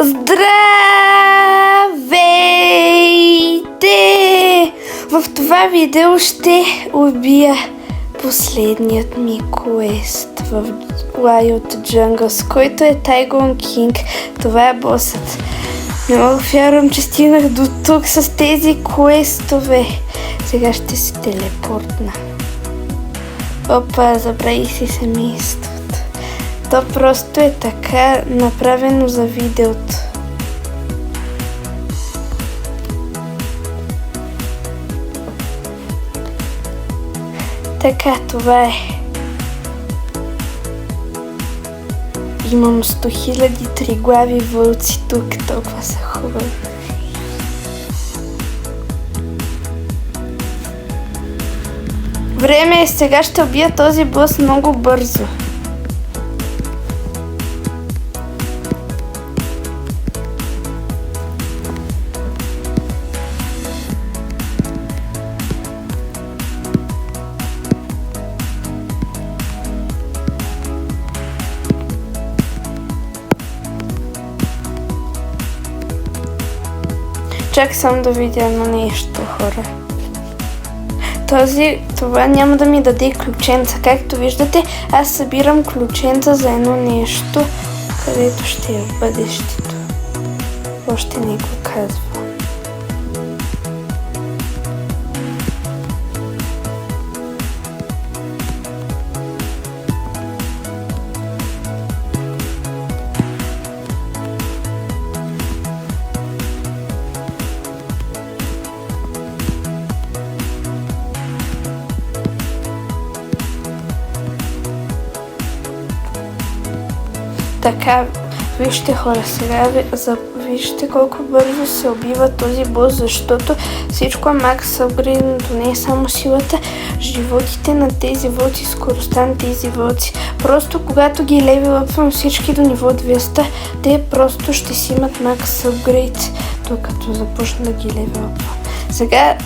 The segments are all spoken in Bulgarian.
Здравейте! В това видео ще убия последният ми квест в Wild Jungles, който е Тайгон Кинг. Това е босът. Не мога вярвам, че стигнах до тук с тези квестове. Сега ще си телепортна. Опа, забравих си семейството. То просто е така направено за видеото. Така, това е. Имам 100 000 триглави вълци тук, толкова са хубави. Време е, сега ще убия този бос много бързо. Чак само да видя едно нещо, хора. Това няма да ми даде ключенца. Както виждате, аз събирам ключенца за едно нещо, където ще е в бъдещето. Още не го казвам. Така, вижте хора, сега вижте колко бързо се убива този бос, защото всичко е макс апгрейдното, не е само силата, животите на тези вълци, скоростта на тези вълци. Просто когато ги левелъпвам всички до ниво 200, те просто ще си имат макс апгрейд, докато започна да ги левелъпвам. Сега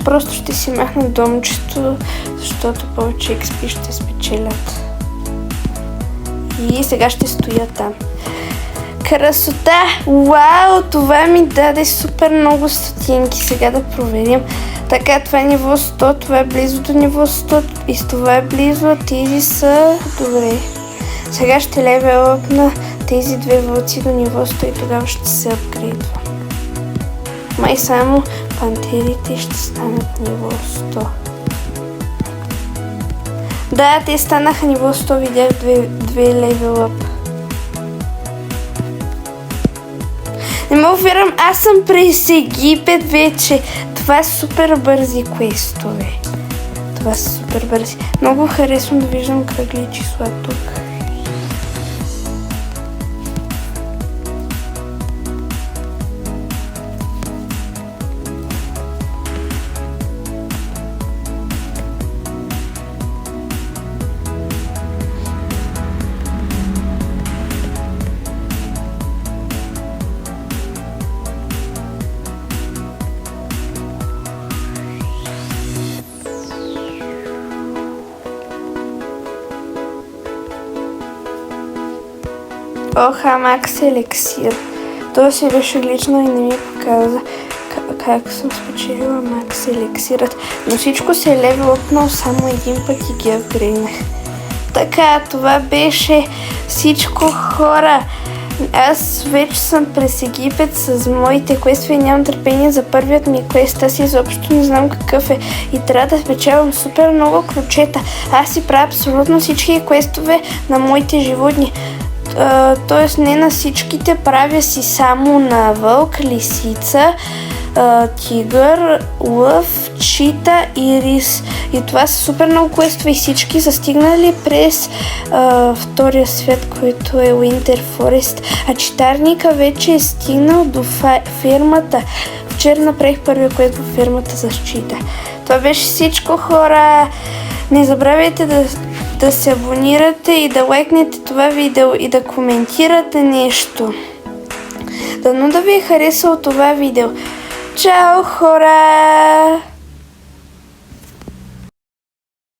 просто ще си махна домчето, защото повече XP ще спечелят. И сега ще стоя там. Красота! Вау! Това ми даде супер много стотинки. Сега да проверим. Така, това е ниво 100, това е близо до ниво 100 и с това е близо, а тези са... Добре. Сега ще левелъп на тези две вълци до ниво 100 и тогава ще се апгрейдва. Май само пантерите ще станат ниво 100. Да, те станаха ниво 100, видях две левел ап. Не мога вярвам, аз съм през Египет вече. Това са супер бързи квестове. Това са супер бързи. Много харесвам да виждам кръгли числа тук. Оха, макс елексир. Това си беше лично и не ми показа как съм спечелила макс елексирът. Но всичко се е левелъпнал само един път и ги апгрейднах. Така, това беше всичко, хора. Аз вече съм през Египет с моите квестове и нямам търпение за първият ми квест. Аз изобщо не знам какъв е и трябва да спечелвам супер много ключета. Аз си правя абсолютно всички квестове на моите животни. Тоест не на всичките, правя си само на вълк, лисица, тигър, лъв, чита и рис. И това са супер много квестове и всички са стигнали през втория свят, който е Winter Forest. А читарника вече е стигнал до фермата. Вчера направих първия квест в фермата за чита. Това беше всичко, хора. Не забравяйте да се абонирате и да лайкнете това видео и да коментирате нещо. Дано да ви е харесало това видео. Чао, хора!